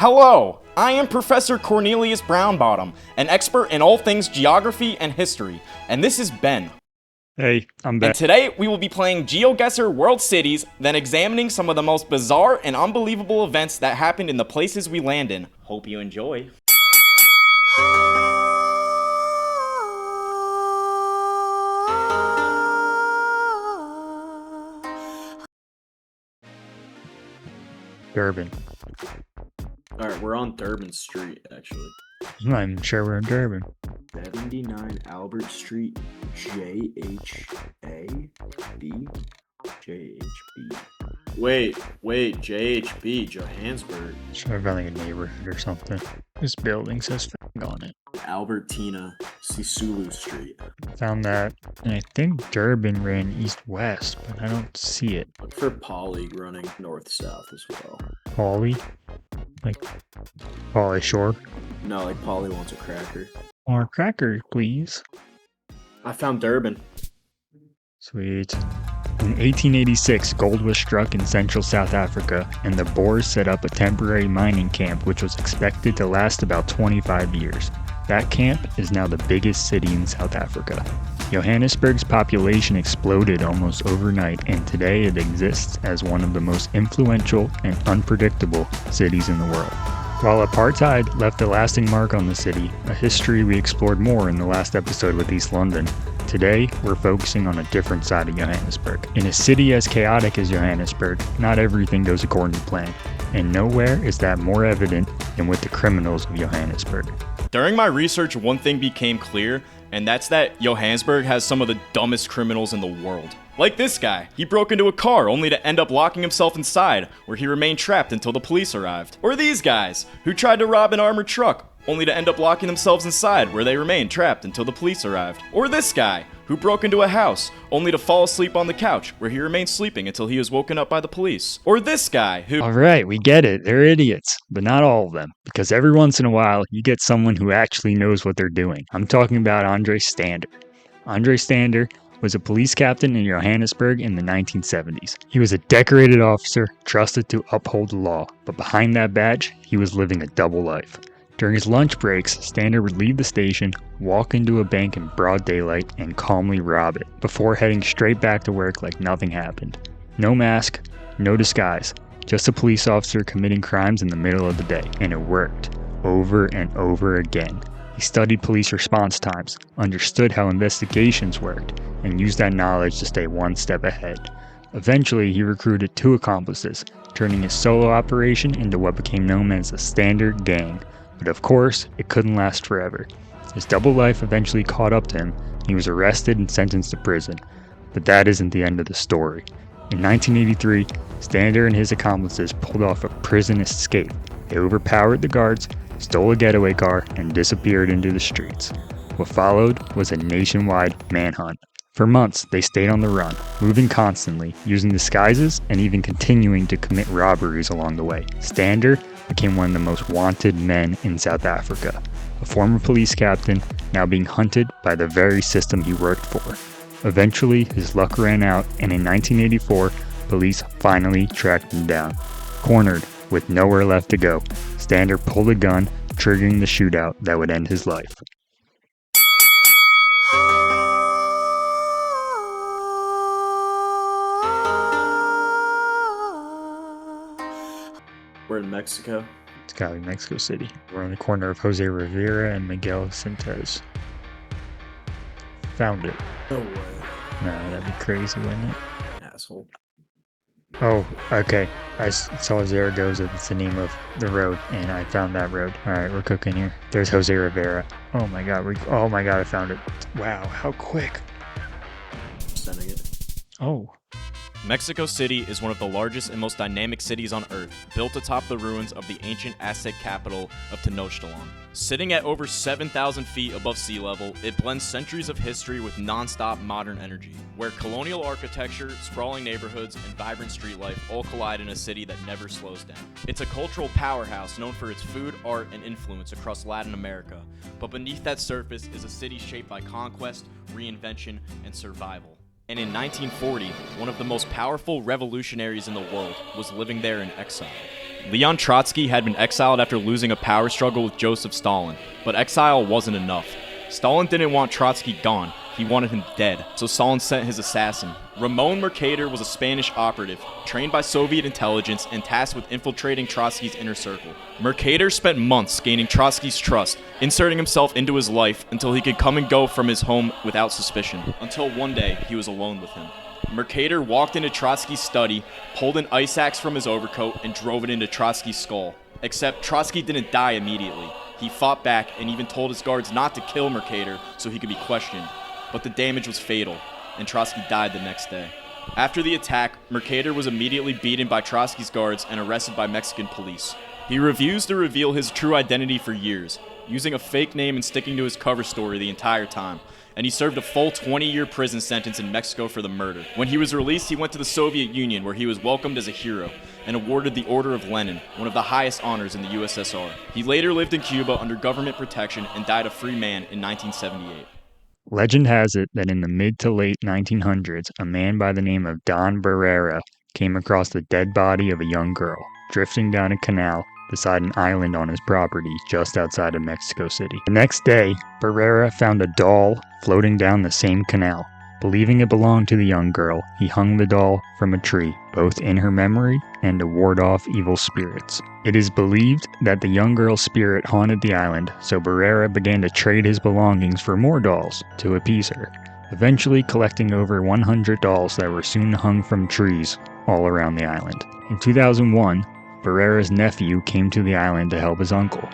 Hello, I am Professor Cornelius Brownbottom, an expert in all things geography and history, and this is Ben. Hey, I'm Ben. And today we will be playing Geoguessr World Cities, then examining some of the most bizarre and unbelievable events that happened in the places we land in. Hope you enjoy. Durban. Alright, we're on Durban Street, actually. I'm not even sure we're in Durban. 79 Albert Street, JHAB? JHB. Wait, JHB, Johannesburg. Should have been like a neighborhood or something. This building says f***ing on it. Albertina, Sisulu Street. Found that, and I think Durban ran east-west, but I don't see it. Look for Poly running north-south as well. Polly? Like, Polly Shore? No, like Poly wants a cracker. More crackers, please. I found Durban. Sweet. In 1886, gold was struck in central South Africa, and the Boers set up a temporary mining camp which was expected to last about 25 years. That camp is now the biggest city in South Africa. Johannesburg's population exploded almost overnight, and today it exists as one of the most influential and unpredictable cities in the world. While apartheid left a lasting mark on the city, a history we explored more in the last episode with East London, today we're focusing on a different side of Johannesburg. In a city as chaotic as Johannesburg, not everything goes according to plan, and nowhere is that more evident than with the criminals of Johannesburg. During my research, one thing became clear, and that's that Johannesburg has some of the dumbest criminals in the world. Like this guy. He broke into a car only to end up locking himself inside, where he remained trapped until the police arrived. Or these guys, who tried to rob an armored truck, only to end up locking themselves inside, where they remained trapped until the police arrived. Or this guy, who broke into a house, only to fall asleep on the couch, where he remained sleeping until he was woken up by the police. Or this guy, who— Alright, we get it, they're idiots, but not all of them, because every once in a while, you get someone who actually knows what they're doing. I'm talking about Andre Stander. Andre Stander was a police captain in Johannesburg in the 1970s. He was a decorated officer, trusted to uphold the law, but behind that badge, he was living a double life. During his lunch breaks, Stander would leave the station, walk into a bank in broad daylight, and calmly rob it, before heading straight back to work like nothing happened. No mask, no disguise, just a police officer committing crimes in the middle of the day, and it worked, over and over again. He studied police response times, understood how investigations worked, and used that knowledge to stay one step ahead. Eventually, he recruited 2 accomplices, turning his solo operation into what became known as the Standard Gang. But of course, it couldn't last forever. His double life eventually caught up to him, and he was arrested and sentenced to prison. But that isn't the end of the story. In 1983, Stander and his accomplices pulled off a prison escape. They overpowered the guards, stole a getaway car, and disappeared into the streets. What followed was a nationwide manhunt. For months, they stayed on the run, moving constantly, using disguises, and even continuing to commit robberies along the way. Stander became one of the most wanted men in South Africa, a former police captain now being hunted by the very system he worked for. Eventually, his luck ran out, and in 1984, police finally tracked him down. Cornered, with nowhere left to go, Stander pulled a gun, triggering the shootout that would end his life. We're in Mexico. It's gotta be Mexico City. We're on the corner of Jose Rivera and Miguel Sintes. Found it. No way. No, that'd be crazy, wouldn't it? Asshole. Oh, okay. I saw Zaragoza, that's the name of the road, and I found that road. Alright, we're cooking here. There's Jose Rivera. Oh my god, I found it. Wow, how quick. Sending it. Oh. Mexico City is one of the largest and most dynamic cities on Earth, built atop the ruins of the ancient Aztec capital of Tenochtitlan. Sitting at over 7,000 feet above sea level, it blends centuries of history with non-stop modern energy, where colonial architecture, sprawling neighborhoods, and vibrant street life all collide in a city that never slows down. It's a cultural powerhouse known for its food, art, and influence across Latin America, but beneath that surface is a city shaped by conquest, reinvention, and survival. And in 1940, one of the most powerful revolutionaries in the world was living there in exile. Leon Trotsky had been exiled after losing a power struggle with Joseph Stalin, but exile wasn't enough. Stalin didn't want Trotsky gone, he wanted him dead, so Stalin sent his assassin. Ramon Mercader was a Spanish operative, trained by Soviet intelligence and tasked with infiltrating Trotsky's inner circle. Mercader spent months gaining Trotsky's trust, inserting himself into his life until he could come and go from his home without suspicion, until one day he was alone with him. Mercader walked into Trotsky's study, pulled an ice axe from his overcoat, and drove it into Trotsky's skull. Except Trotsky didn't die immediately. He fought back and even told his guards not to kill Mercader so he could be questioned. But the damage was fatal, and Trotsky died the next day. After the attack, Mercader was immediately beaten by Trotsky's guards and arrested by Mexican police. He refused to reveal his true identity for years, using a fake name and sticking to his cover story the entire time, and he served a full 20-year prison sentence in Mexico for the murder. When he was released, he went to the Soviet Union, where he was welcomed as a hero and awarded the Order of Lenin, one of the highest honors in the USSR. He later lived in Cuba under government protection and died a free man in 1978. Legend has it that in the mid to late 1900s, a man by the name of Don Barrera came across the dead body of a young girl, drifting down a canal beside an island on his property just outside of Mexico City. The next day, Barrera found a doll floating down the same canal. Believing it belonged to the young girl, he hung the doll from a tree, both in her memory and to ward off evil spirits. It is believed that the young girl's spirit haunted the island, so Barrera began to trade his belongings for more dolls to appease her, eventually collecting over 100 dolls that were soon hung from trees all around the island. In 2001, Barrera's nephew came to the island to help his uncle.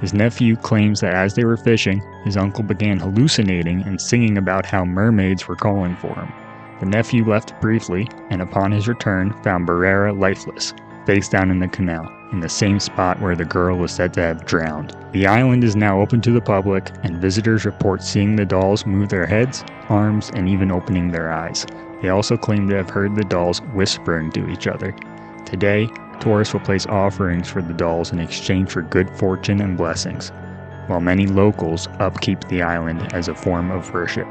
His nephew claims that as they were fishing, his uncle began hallucinating and singing about how mermaids were calling for him. The nephew left briefly, and upon his return, found Barrera lifeless, face down in the canal, in the same spot where the girl was said to have drowned. The island is now open to the public, and visitors report seeing the dolls move their heads, arms, and even opening their eyes. They also claim to have heard the dolls whispering to each other. Today, tourists will place offerings for the dolls in exchange for good fortune and blessings, while many locals upkeep the island as a form of worship.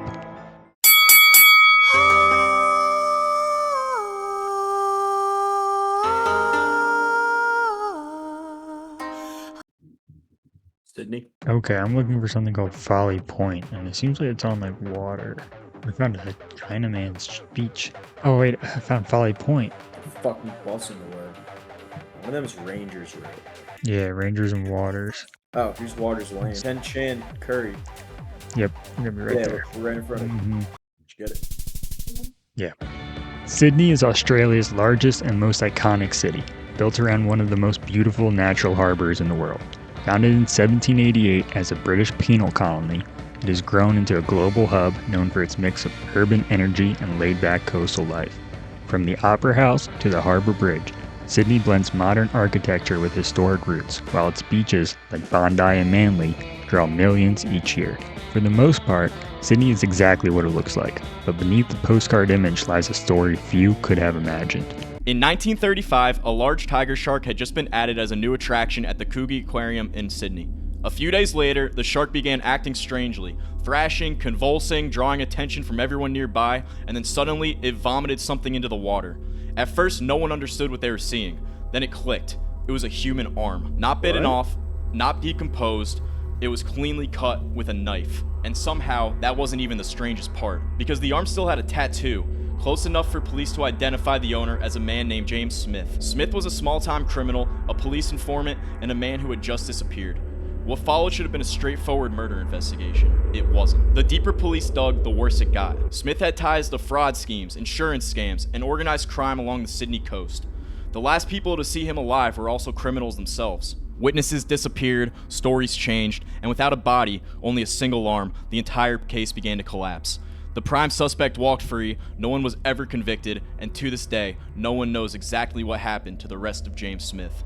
Sydney? Okay, I'm looking for something called Folly Point, and it seems like it's on like water. I found a Chinaman's beach. Oh wait, I found Folly Point. Fucking busting away. One of them is Rangers, right? Yeah, Rangers and Waters. Oh, here's Waters Lane. Ten Chan Curry. Yep, you're gonna be right there. Yeah, right in front of you. Mm-hmm. Did you get it? Yeah. Sydney is Australia's largest and most iconic city, built around one of the most beautiful natural harbors in the world. Founded in 1788 as a British penal colony, it has grown into a global hub known for its mix of urban energy and laid-back coastal life. From the Opera House to the Harbour Bridge, Sydney blends modern architecture with historic roots, while its beaches, like Bondi and Manly, draw millions each year. For the most part, Sydney is exactly what it looks like, but beneath the postcard image lies a story few could have imagined. In 1935, a large tiger shark had just been added as a new attraction at the Coogee Aquarium in Sydney. A few days later, the shark began acting strangely, thrashing, convulsing, drawing attention from everyone nearby, and then suddenly it vomited something into the water. At first, no one understood what they were seeing. Then it clicked. It was a human arm. Not bitten off, not decomposed. It was cleanly cut with a knife. And somehow, that wasn't even the strangest part, because the arm still had a tattoo, close enough for police to identify the owner as a man named James Smith. Smith was a small-time criminal, a police informant, and a man who had just disappeared. What followed should have been a straightforward murder investigation. It wasn't. The deeper police dug, the worse it got. Smith had ties to fraud schemes, insurance scams, and organized crime along the Sydney coast. The last people to see him alive were also criminals themselves. Witnesses disappeared, stories changed, and without a body, only a single arm, the entire case began to collapse. The prime suspect walked free, no one was ever convicted, and to this day, no one knows exactly what happened to the rest of James Smith.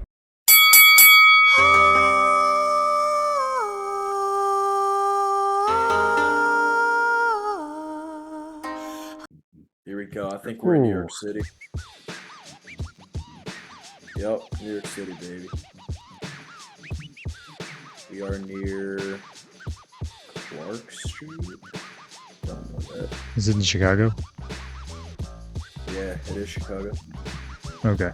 Here we go. I think we're in New York City. Yep, New York City, baby. We are near Clark Street. Something like that. Is it in Chicago? Yeah, it is Chicago. Okay.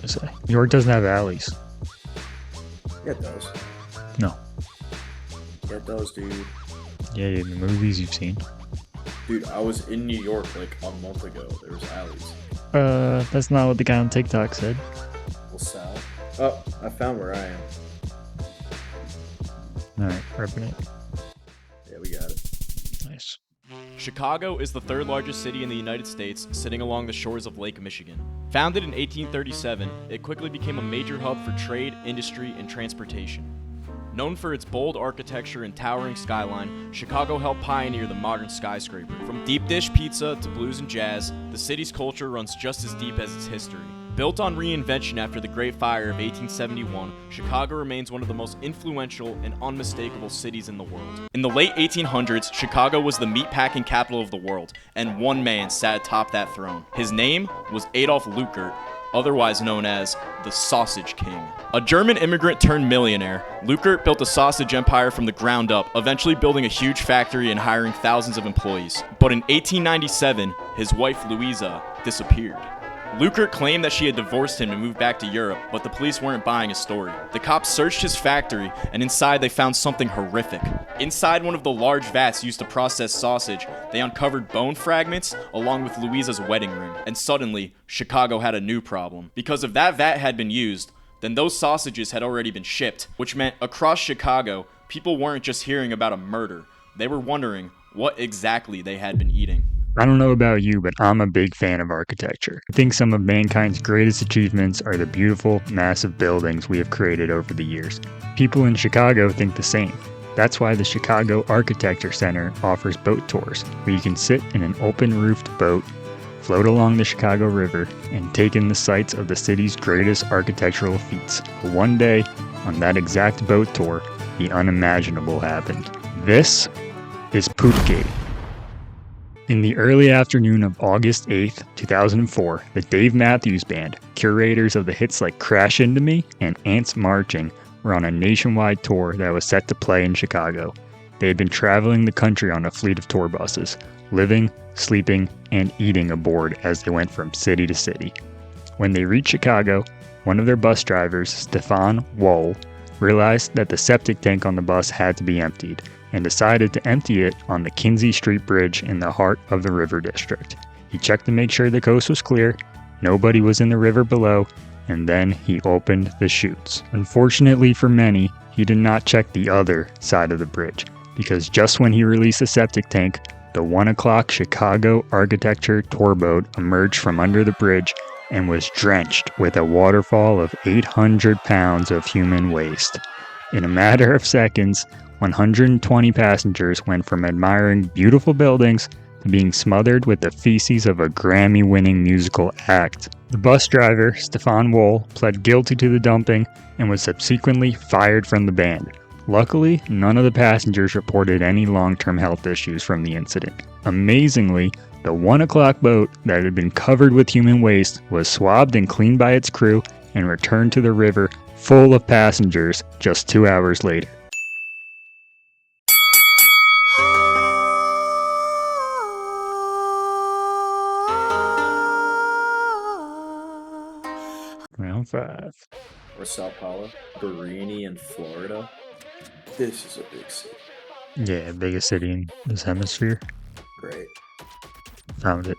gonna say. New York doesn't have alleys. Yeah, it does. No. Yeah, it does, dude. Yeah, in the movies you've seen. Dude, I was in New York like a month ago. There was alleys. That's not what the guy on TikTok said. Well, Sal. Oh, I found where I am. Alright, repping it. Yeah, we got it. Nice. Chicago is the third largest city in the United States, sitting along the shores of Lake Michigan. Founded in 1837, it quickly became a major hub for trade, industry, and transportation. Known for its bold architecture and towering skyline, Chicago helped pioneer the modern skyscraper. From deep dish pizza to blues and jazz, the city's culture runs just as deep as its history. Built on reinvention after the Great Fire of 1871, Chicago remains one of the most influential and unmistakable cities in the world. In the late 1800s, Chicago was the meatpacking capital of the world, and one man sat atop that throne. His name was Adolf Lukert, otherwise known as the Sausage King. A German immigrant turned millionaire, Lukert built a sausage empire from the ground up, eventually building a huge factory and hiring thousands of employees. But in 1897, his wife Louisa disappeared. Lukert claimed that she had divorced him and moved back to Europe, but the police weren't buying his story. The cops searched his factory, and inside they found something horrific. Inside one of the large vats used to process sausage, they uncovered bone fragments along with Louisa's wedding ring. And suddenly, Chicago had a new problem. Because if that vat had been used, then those sausages had already been shipped, which meant across Chicago, people weren't just hearing about a murder. They were wondering what exactly they had been eating. I don't know about you, but I'm a big fan of architecture. I think some of mankind's greatest achievements are the beautiful, massive buildings we have created over the years. People in Chicago think the same. That's why the Chicago Architecture Center offers boat tours, where you can sit in an open-roofed boat, float along the Chicago River, and take in the sights of the city's greatest architectural feats. But one day, on that exact boat tour, the unimaginable happened. This is Poopy. In the early afternoon of August 8th, 2004, the Dave Matthews Band, curators of the hits like Crash Into Me and Ants Marching, were on a nationwide tour that was set to play in Chicago. They had been traveling the country on a fleet of tour buses, living, sleeping, and eating aboard as they went from city to city. When they reached Chicago, one of their bus drivers, Stefan Woll, realized that the septic tank on the bus had to be emptied, and decided to empty it on the Kinzie Street Bridge in the heart of the River District. He checked to make sure the coast was clear, nobody was in the river below, and then he opened the chutes. Unfortunately for many, he did not check the other side of the bridge, because just when he released the septic tank, the 1 o'clock Chicago Architecture tour boat emerged from under the bridge and was drenched with a waterfall of 800 pounds of human waste. In a matter of seconds, 120 passengers went from admiring beautiful buildings to being smothered with the feces of a Grammy-winning musical act. The bus driver, Stefan Woll, pled guilty to the dumping and was subsequently fired from the band. Luckily, none of the passengers reported any long-term health issues from the incident. Amazingly, the 1 o'clock boat that had been covered with human waste was swabbed and cleaned by its crew and returned to the river full of passengers just 2 hours later. Round 5. Or São Paulo, Brazil, and Florida. This is a big city. Yeah, biggest city in this hemisphere. Great. Found it.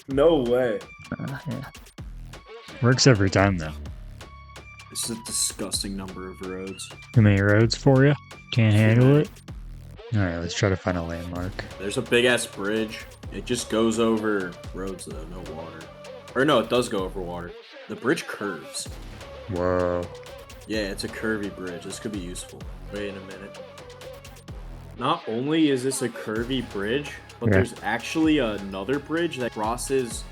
No way. Yeah. Works every time though. This is a disgusting number of roads. Too many roads for you? Can't handle it? Alright, let's try to find a landmark. There's a big ass bridge. It just goes over roads though, no water. Or no, it does go over water. The bridge curves. Whoa. Yeah, it's a curvy bridge. This could be useful. Wait a minute. Not only is this a curvy bridge, but there's actually another bridge that crosses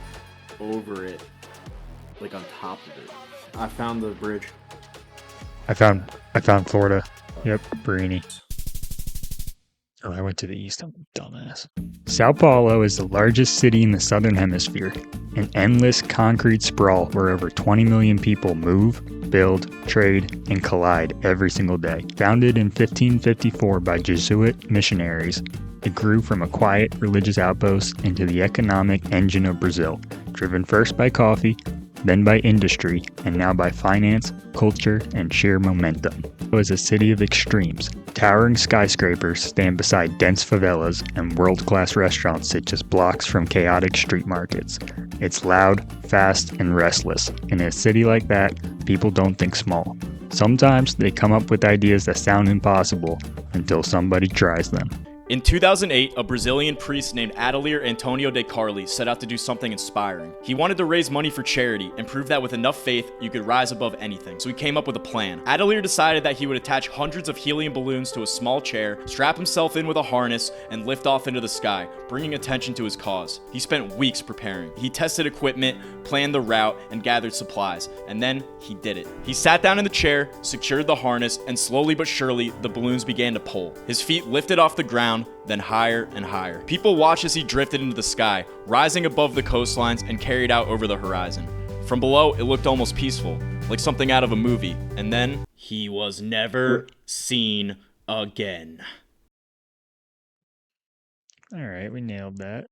over it. Like on top of it. I found the bridge. I found Florida. Yep, Brazil. Oh, I went to the east. I'm a dumbass. São Paulo is the largest city in the southern hemisphere, an endless concrete sprawl where over 20 million people move, build, trade, and collide every single day. Founded in 1554 by Jesuit missionaries, it grew from a quiet religious outpost into the economic engine of Brazil, driven first by coffee, then by industry, and now by finance, culture, and sheer momentum. It was a city of extremes. Towering skyscrapers stand beside dense favelas, and world-class restaurants sit just blocks from chaotic street markets. It's loud, fast, and restless. In a city like that, people don't think small. Sometimes they come up with ideas that sound impossible until somebody tries them. In 2008, a Brazilian priest named Adelier Antonio de Carli set out to do something inspiring. He wanted to raise money for charity and prove that with enough faith, you could rise above anything. So he came up with a plan. Adelier decided that he would attach hundreds of helium balloons to a small chair, strap himself in with a harness, and lift off into the sky, bringing attention to his cause. He spent weeks preparing. He tested equipment, planned the route, and gathered supplies. And then he did it. He sat down in the chair, secured the harness, and slowly but surely, the balloons began to pull. His feet lifted off the ground, then higher and higher. People watched as he drifted into the sky, rising above the coastlines and carried out over the horizon. From below, it looked almost peaceful, like something out of a movie. And then, he was never seen again. All right, we nailed that.